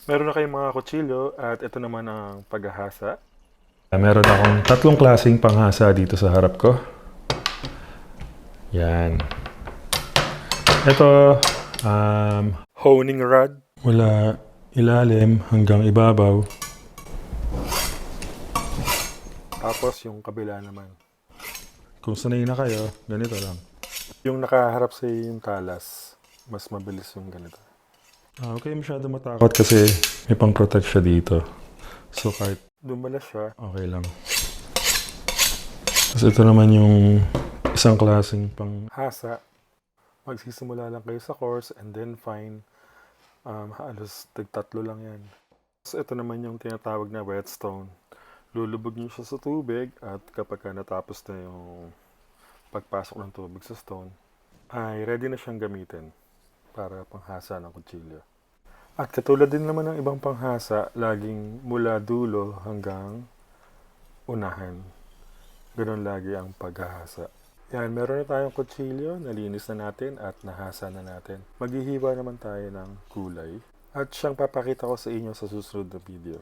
Meron na kayong mga kutsilyo at ito naman ang paghahasa. Meron akong tatlong klaseng panghasa dito sa harap ko. Yan. Ito, Honing rod. mula ilalim hanggang ibabaw. Tapos yung kabila naman. Kung sanay na kayo, ganito lang. Yung nakaharap sa yung talas, mas mabilis yung ganito. Huwag kayo masyado matakot kasi may pang-protect siya dito. So kahit Dumalas siya. okay lang. Tapos ito naman yung isang klaseng Hasa. Magsisimula lang kayo sa course and then fine. Halos tatlo lang yan. So ito naman yung tinatawag na whetstone. Lulubog niyo siya sa tubig at kapag natapos na yung pagpasok ng tubig sa stone, ay ready na siyang gamitin para panghasa ng kutsilyo. At katulad din naman ng ibang panghasa, laging mula dulo hanggang unahan. Ganon lagi ang paghahasa. Yan, meron na tayong kutsilyo, nalinis na natin at nahasa na natin. Maghihiwa naman tayo ng kulay at siyang papakita ko sa inyo sa susunod na video.